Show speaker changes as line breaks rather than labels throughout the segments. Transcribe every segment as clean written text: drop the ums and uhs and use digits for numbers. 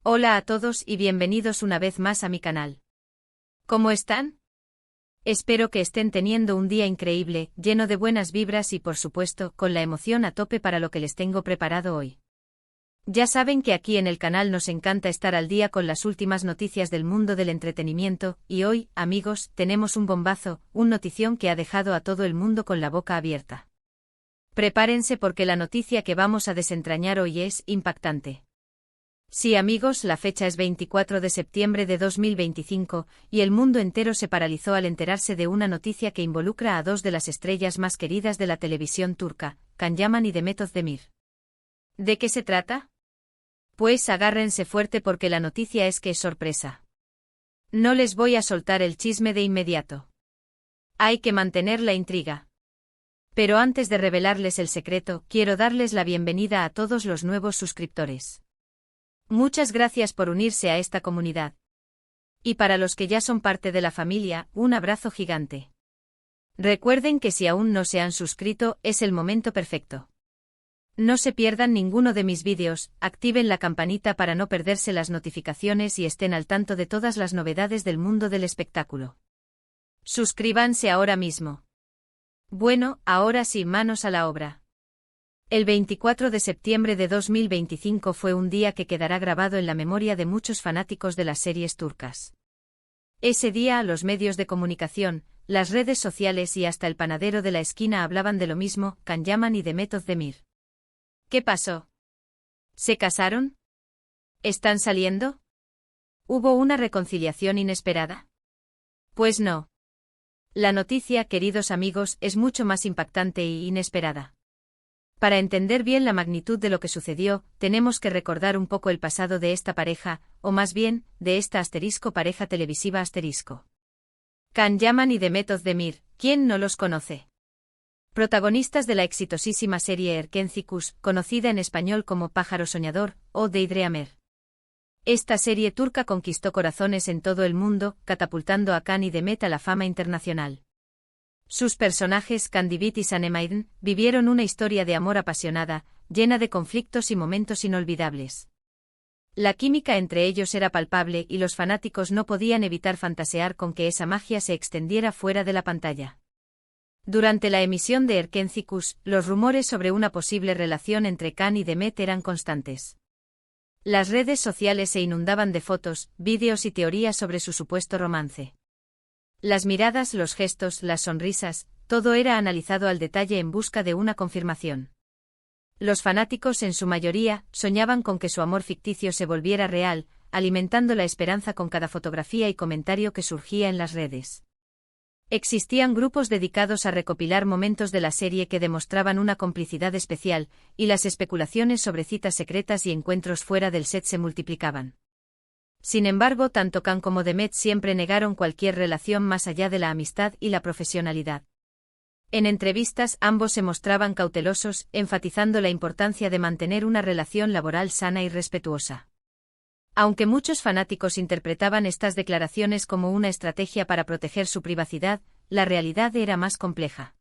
Hola a todos y bienvenidos una vez más a mi canal. ¿Cómo están? Espero que estén teniendo un día increíble, lleno de buenas vibras y por supuesto, con la emoción a tope para lo que les tengo preparado hoy. Ya saben que aquí en el canal nos encanta estar al día con las últimas noticias del mundo del entretenimiento, y hoy, amigos, tenemos un bombazo, una notición que ha dejado a todo el mundo con la boca abierta. Prepárense porque la noticia que vamos a desentrañar hoy es impactante. Sí, amigos, la fecha es 24 de septiembre de 2025, y el mundo entero se paralizó al enterarse de una noticia que involucra a dos de las estrellas más queridas de la televisión turca, Can Yaman y Demet Özdemir. ¿De qué se trata? Pues agárrense fuerte porque la noticia es que es sorpresa. No les voy a soltar el chisme de inmediato. Hay que mantener la intriga. Pero antes de revelarles el secreto, quiero darles la bienvenida a todos los nuevos suscriptores. Muchas gracias por unirse a esta comunidad. Y para los que ya son parte de la familia, un abrazo gigante. Recuerden que si aún no se han suscrito, es el momento perfecto. No se pierdan ninguno de mis vídeos, activen la campanita para no perderse las notificaciones y estén al tanto de todas las novedades del mundo del espectáculo. Suscríbanse ahora mismo. Bueno, ahora sí, manos a la obra. El 24 de septiembre de 2025 fue un día que quedará grabado en la memoria de muchos fanáticos de las series turcas. Ese día los medios de comunicación, las redes sociales y hasta el panadero de la esquina hablaban de lo mismo, Can Yaman y Demet Özdemir. ¿Qué pasó? ¿Se casaron? ¿Están saliendo? ¿Hubo una reconciliación inesperada? Pues no. La noticia, queridos amigos, es mucho más impactante e inesperada. Para entender bien la magnitud de lo que sucedió, tenemos que recordar un poco el pasado de esta pareja, o más bien, de esta pareja televisiva Can Yaman y Demet Özdemir, ¿quién no los conoce? Protagonistas de la exitosísima serie Erkencikus, conocida en español como Pájaro Soñador, o Daydreamer. Esta serie turca conquistó corazones en todo el mundo, catapultando a Can y Demet a la fama internacional. Sus personajes, Kandibit y Sanemaiden, vivieron una historia de amor apasionada, llena de conflictos y momentos inolvidables. La química entre ellos era palpable y los fanáticos no podían evitar fantasear con que esa magia se extendiera fuera de la pantalla. Durante la emisión de Erkencikus, los rumores sobre una posible relación entre Can y Demet eran constantes. Las redes sociales se inundaban de fotos, vídeos y teorías sobre su supuesto romance. Las miradas, los gestos, las sonrisas, todo era analizado al detalle en busca de una confirmación. Los fanáticos, en su mayoría, soñaban con que su amor ficticio se volviera real, alimentando la esperanza con cada fotografía y comentario que surgía en las redes. Existían grupos dedicados a recopilar momentos de la serie que demostraban una complicidad especial, y las especulaciones sobre citas secretas y encuentros fuera del set se multiplicaban. Sin embargo, tanto Can como Demet siempre negaron cualquier relación más allá de la amistad y la profesionalidad. En entrevistas, ambos se mostraban cautelosos, enfatizando la importancia de mantener una relación laboral sana y respetuosa. Aunque muchos fanáticos interpretaban estas declaraciones como una estrategia para proteger su privacidad, la realidad era más compleja.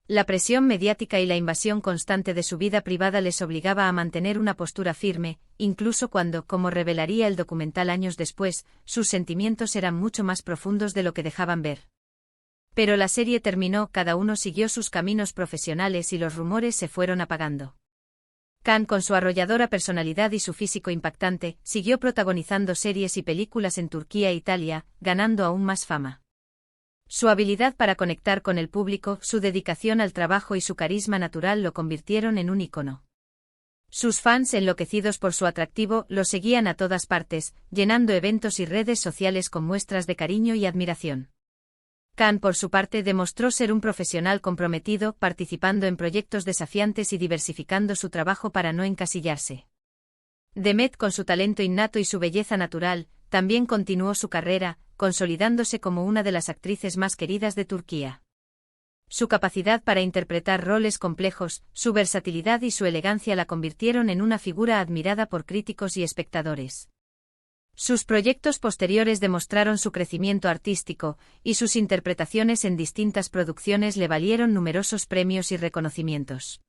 La presión mediática y la invasión constante de su vida privada les obligaba a mantener una postura firme, incluso cuando, como revelaría el documental años después, sus sentimientos eran mucho más profundos de lo que dejaban ver. Pero la serie terminó, cada uno siguió sus caminos profesionales y los rumores se fueron apagando. Can, con su arrolladora personalidad y su físico impactante, siguió protagonizando series y películas en Turquía e Italia, ganando aún más fama. Su habilidad para conectar con el público, su dedicación al trabajo y su carisma natural lo convirtieron en un ícono. Sus fans, enloquecidos por su atractivo, lo seguían a todas partes, llenando eventos y redes sociales con muestras de cariño y admiración. Can, por su parte, demostró ser un profesional comprometido, participando en proyectos desafiantes y diversificando su trabajo para no encasillarse. Demet, con su talento innato y su belleza natural, también continuó su carrera, consolidándose como una de las actrices más queridas de Turquía. Su capacidad para interpretar roles complejos, su versatilidad y su elegancia la convirtieron en una figura admirada por críticos y espectadores. Sus proyectos posteriores demostraron su crecimiento artístico, y sus interpretaciones en distintas producciones le valieron numerosos premios y reconocimientos.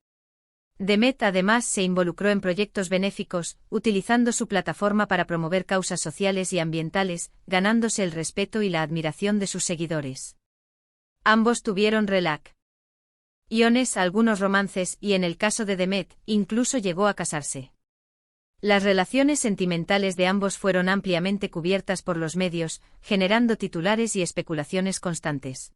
Demet además se involucró en proyectos benéficos, utilizando su plataforma para promover causas sociales y ambientales, ganándose el respeto y la admiración de sus seguidores. Ambos tuvieron relaciones, algunos romances y en el caso de Demet, incluso llegó a casarse. Las relaciones sentimentales de ambos fueron ampliamente cubiertas por los medios, generando titulares y especulaciones constantes.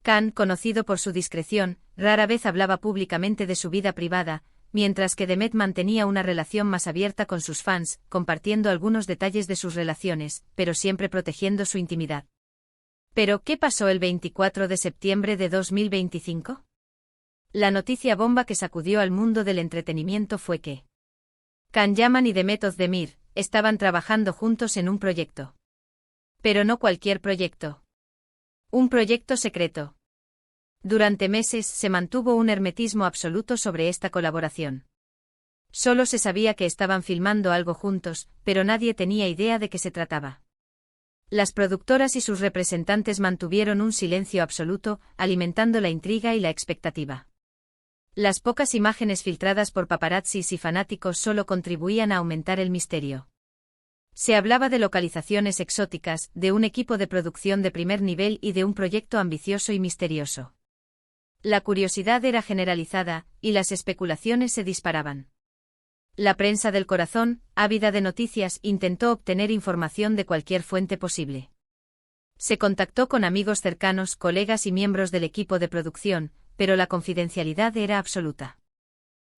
Khan, conocido por su discreción, rara vez hablaba públicamente de su vida privada, mientras que Demet mantenía una relación más abierta con sus fans, compartiendo algunos detalles de sus relaciones, pero siempre protegiendo su intimidad. ¿Pero qué pasó el 24 de septiembre de 2025? La noticia bomba que sacudió al mundo del entretenimiento fue que Can Yaman y Demet Özdemir estaban trabajando juntos en un proyecto. Pero no cualquier proyecto. Un proyecto secreto. Durante meses se mantuvo un hermetismo absoluto sobre esta colaboración. Solo se sabía que estaban filmando algo juntos, pero nadie tenía idea de qué se trataba. Las productoras y sus representantes mantuvieron un silencio absoluto, alimentando la intriga y la expectativa. Las pocas imágenes filtradas por paparazzis y fanáticos solo contribuían a aumentar el misterio. Se hablaba de localizaciones exóticas, de un equipo de producción de primer nivel y de un proyecto ambicioso y misterioso. La curiosidad era generalizada, y las especulaciones se disparaban. La prensa del corazón, ávida de noticias, intentó obtener información de cualquier fuente posible. Se contactó con amigos cercanos, colegas y miembros del equipo de producción, pero la confidencialidad era absoluta.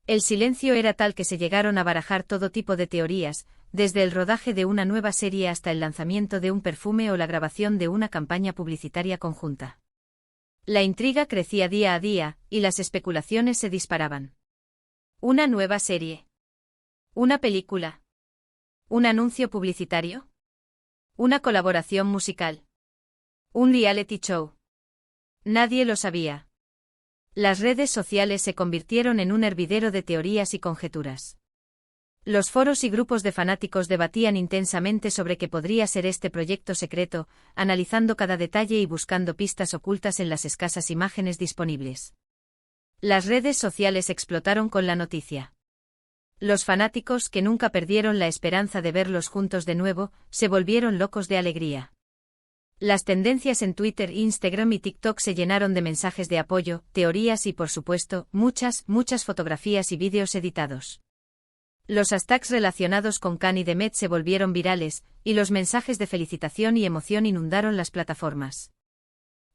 El silencio era tal que se llegaron a barajar todo tipo de teorías, desde el rodaje de una nueva serie hasta el lanzamiento de un perfume o la grabación de una campaña publicitaria conjunta. La intriga crecía día a día, y las especulaciones se disparaban. ¿Una nueva serie? ¿Una película? ¿Un anuncio publicitario? ¿Una colaboración musical? ¿Un reality show? Nadie lo sabía. Las redes sociales se convirtieron en un hervidero de teorías y conjeturas. Los foros y grupos de fanáticos debatían intensamente sobre qué podría ser este proyecto secreto, analizando cada detalle y buscando pistas ocultas en las escasas imágenes disponibles. Las redes sociales explotaron con la noticia. Los fanáticos, que nunca perdieron la esperanza de verlos juntos de nuevo, se volvieron locos de alegría. Las tendencias en Twitter, Instagram y TikTok se llenaron de mensajes de apoyo, teorías y, por supuesto, muchas fotografías y vídeos editados. Los hashtags relacionados con Can y Demet se volvieron virales, y los mensajes de felicitación y emoción inundaron las plataformas.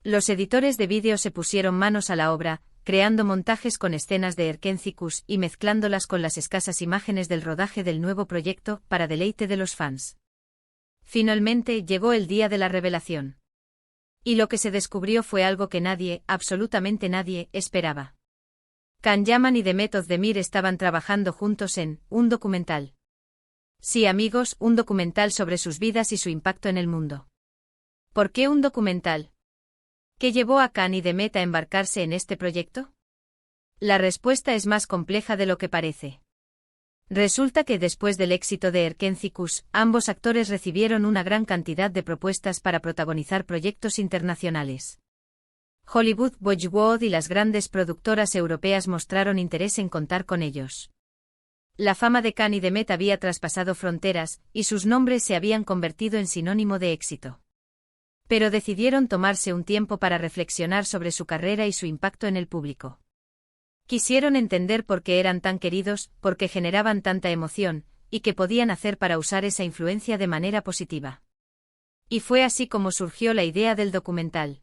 Los editores de vídeo se pusieron manos a la obra, creando montajes con escenas de Erkencikus y mezclándolas con las escasas imágenes del rodaje del nuevo proyecto, para deleite de los fans. Finalmente llegó el día de la revelación. Y lo que se descubrió fue algo que nadie, absolutamente nadie, esperaba. Can Yaman y Demet Özdemir estaban trabajando juntos en un documental. Sí, amigos, un documental sobre sus vidas y su impacto en el mundo. ¿Por qué un documental? ¿Qué llevó a Can y Demet a embarcarse en este proyecto? La respuesta es más compleja de lo que parece. Resulta que después del éxito de Erkencikus, ambos actores recibieron una gran cantidad de propuestas para protagonizar proyectos internacionales. Hollywood, Bollywood y las grandes productoras europeas mostraron interés en contar con ellos. La fama de Can y Demet había traspasado fronteras, y sus nombres se habían convertido en sinónimo de éxito. Pero decidieron tomarse un tiempo para reflexionar sobre su carrera y su impacto en el público. Quisieron entender por qué eran tan queridos, por qué generaban tanta emoción, y qué podían hacer para usar esa influencia de manera positiva. Y fue así como surgió la idea del documental.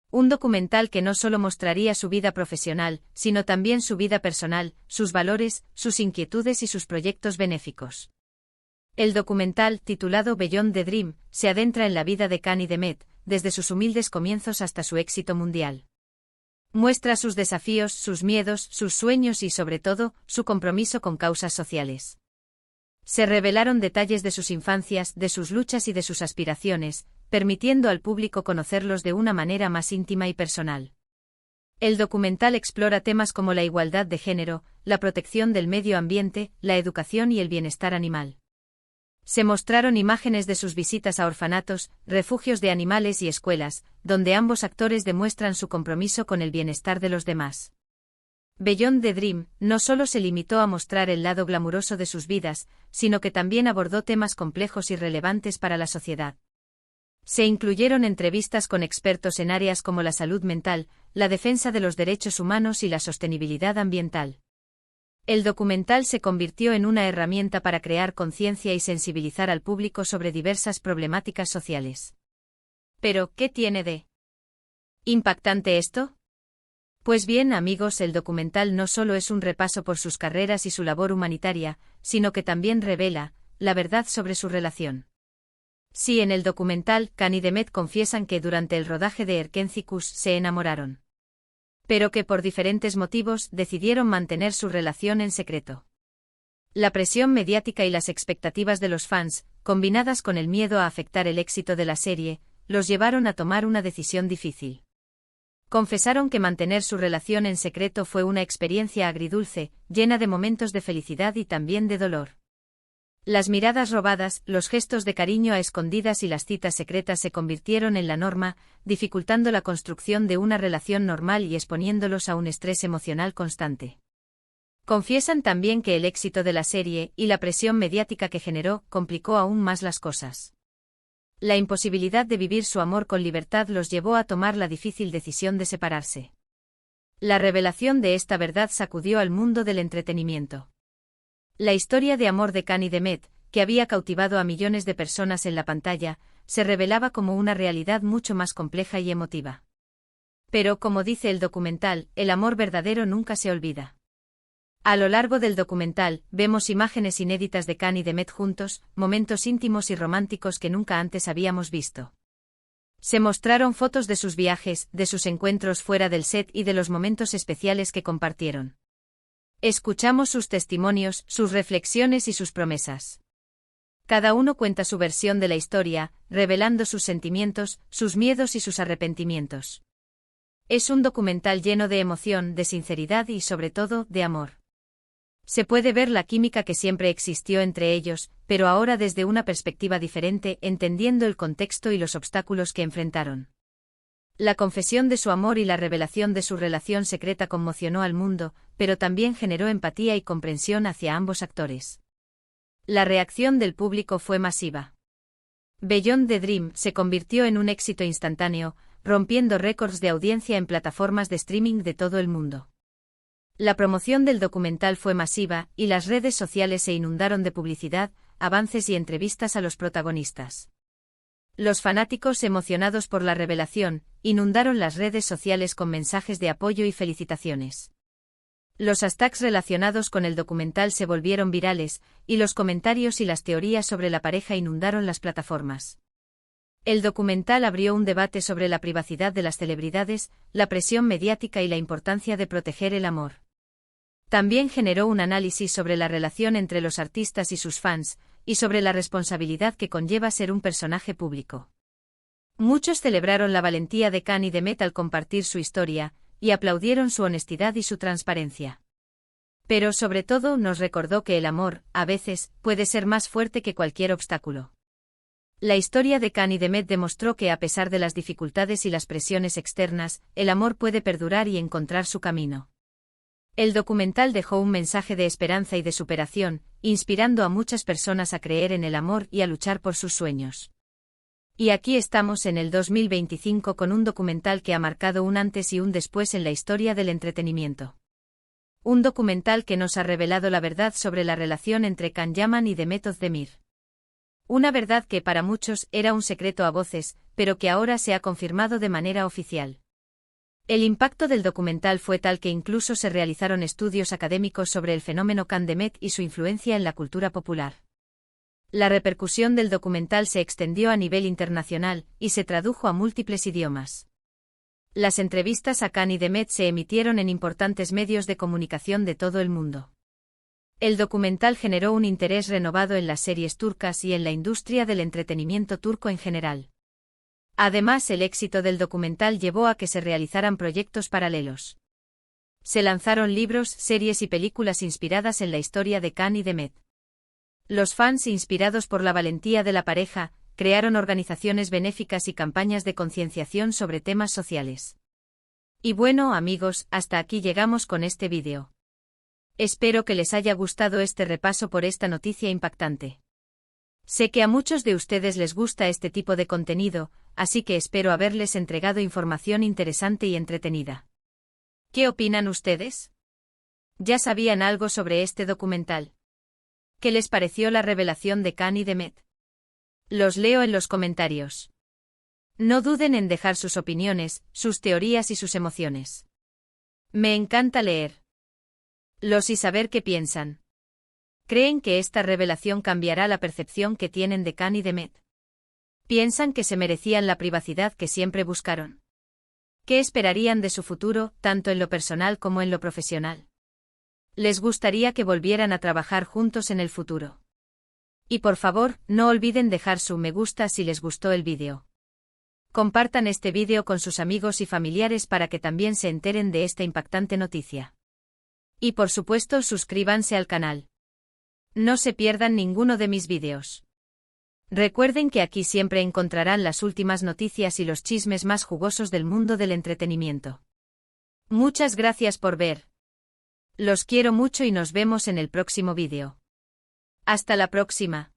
Un documental que no solo mostraría su vida profesional, sino también su vida personal, sus valores, sus inquietudes y sus proyectos benéficos. El documental, titulado Beyond the Dream, se adentra en la vida de Can y Demet, desde sus humildes comienzos hasta su éxito mundial. Muestra sus desafíos, sus miedos, sus sueños y, sobre todo, su compromiso con causas sociales. Se revelaron detalles de sus infancias, de sus luchas y de sus aspiraciones, permitiendo al público conocerlos de una manera más íntima y personal. El documental explora temas como la igualdad de género, la protección del medio ambiente, la educación y el bienestar animal. Se mostraron imágenes de sus visitas a orfanatos, refugios de animales y escuelas, donde ambos actores demuestran su compromiso con el bienestar de los demás. Beyond the Dream no solo se limitó a mostrar el lado glamuroso de sus vidas, sino que también abordó temas complejos y relevantes para la sociedad. Se incluyeron entrevistas con expertos en áreas como la salud mental, la defensa de los derechos humanos y la sostenibilidad ambiental. El documental se convirtió en una herramienta para crear conciencia y sensibilizar al público sobre diversas problemáticas sociales. Pero, ¿qué tiene de impactante esto? Pues bien, amigos, el documental no solo es un repaso por sus carreras y su labor humanitaria, sino que también revela la verdad sobre su relación. Sí, en el documental, Khan y Demet confiesan que durante el rodaje de Erkenciskus se enamoraron. Pero que por diferentes motivos decidieron mantener su relación en secreto. La presión mediática y las expectativas de los fans, combinadas con el miedo a afectar el éxito de la serie, los llevaron a tomar una decisión difícil. Confesaron que mantener su relación en secreto fue una experiencia agridulce, llena de momentos de felicidad y también de dolor. Las miradas robadas, los gestos de cariño a escondidas y las citas secretas se convirtieron en la norma, dificultando la construcción de una relación normal y exponiéndolos a un estrés emocional constante. Confiesan también que el éxito de la serie y la presión mediática que generó complicó aún más las cosas. La imposibilidad de vivir su amor con libertad los llevó a tomar la difícil decisión de separarse. La revelación de esta verdad sacudió al mundo del entretenimiento. La historia de amor de Khan y Demet, que había cautivado a millones de personas en la pantalla, se revelaba como una realidad mucho más compleja y emotiva. Pero, como dice el documental, el amor verdadero nunca se olvida. A lo largo del documental, vemos imágenes inéditas de Khan y Demet juntos, momentos íntimos y románticos que nunca antes habíamos visto. Se mostraron fotos de sus viajes, de sus encuentros fuera del set y de los momentos especiales que compartieron. Escuchamos sus testimonios, sus reflexiones y sus promesas. Cada uno cuenta su versión de la historia, revelando sus sentimientos, sus miedos y sus arrepentimientos. Es un documental lleno de emoción, de sinceridad y, sobre todo, de amor. Se puede ver la química que siempre existió entre ellos, pero ahora desde una perspectiva diferente, entendiendo el contexto y los obstáculos que enfrentaron. La confesión de su amor y la revelación de su relación secreta conmocionó al mundo, pero también generó empatía y comprensión hacia ambos actores. La reacción del público fue masiva. Beyond the Dream se convirtió en un éxito instantáneo, rompiendo récords de audiencia en plataformas de streaming de todo el mundo. La promoción del documental fue masiva, y las redes sociales se inundaron de publicidad, avances y entrevistas a los protagonistas. Los fanáticos, emocionados por la revelación, inundaron las redes sociales con mensajes de apoyo y felicitaciones. Los hashtags relacionados con el documental se volvieron virales, y los comentarios y las teorías sobre la pareja inundaron las plataformas. El documental abrió un debate sobre la privacidad de las celebridades, la presión mediática y la importancia de proteger el amor. También generó un análisis sobre la relación entre los artistas y sus fans, y sobre la responsabilidad que conlleva ser un personaje público. Muchos celebraron la valentía de Khan y Demet al compartir su historia, y aplaudieron su honestidad y su transparencia. Pero sobre todo nos recordó que el amor, a veces, puede ser más fuerte que cualquier obstáculo. La historia de Khan y Demet demostró que a pesar de las dificultades y las presiones externas, el amor puede perdurar y encontrar su camino. El documental dejó un mensaje de esperanza y de superación, inspirando a muchas personas a creer en el amor y a luchar por sus sueños. Y aquí estamos en el 2025 con un documental que ha marcado un antes y un después en la historia del entretenimiento. Un documental que nos ha revelado la verdad sobre la relación entre Khan Yaman y Demet Özdemir. Una verdad que para muchos era un secreto a voces, pero que ahora se ha confirmado de manera oficial. El impacto del documental fue tal que incluso se realizaron estudios académicos sobre el fenómeno Khan Demet y su influencia en la cultura popular. La repercusión del documental se extendió a nivel internacional, y se tradujo a múltiples idiomas. Las entrevistas a Khan y Demet se emitieron en importantes medios de comunicación de todo el mundo. El documental generó un interés renovado en las series turcas y en la industria del entretenimiento turco en general. Además, el éxito del documental llevó a que se realizaran proyectos paralelos. Se lanzaron libros, series y películas inspiradas en la historia de Khan y Demet. Los fans, inspirados por la valentía de la pareja, crearon organizaciones benéficas y campañas de concienciación sobre temas sociales. Y bueno, amigos, hasta aquí llegamos con este vídeo. Espero que les haya gustado este repaso por esta noticia impactante. Sé que a muchos de ustedes les gusta este tipo de contenido, así que espero haberles entregado información interesante y entretenida. ¿Qué opinan ustedes? ¿Ya sabían algo sobre este documental? ¿Qué les pareció la revelación de Khan y Demet? Los leo en los comentarios. No duden en dejar sus opiniones, sus teorías y sus emociones. Me encanta leer los y saber qué piensan. ¿Creen que esta revelación cambiará la percepción que tienen de Khan y Demet? ¿Piensan que se merecían la privacidad que siempre buscaron? ¿Qué esperarían de su futuro, tanto en lo personal como en lo profesional? ¿Les gustaría que volvieran a trabajar juntos en el futuro? Y por favor, no olviden dejar su me gusta si les gustó el vídeo. Compartan este vídeo con sus amigos y familiares para que también se enteren de esta impactante noticia. Y por supuesto, suscríbanse al canal. No se pierdan ninguno de mis vídeos. Recuerden que aquí siempre encontrarán las últimas noticias y los chismes más jugosos del mundo del entretenimiento. Muchas gracias por ver. Los quiero mucho y nos vemos en el próximo vídeo. Hasta la próxima.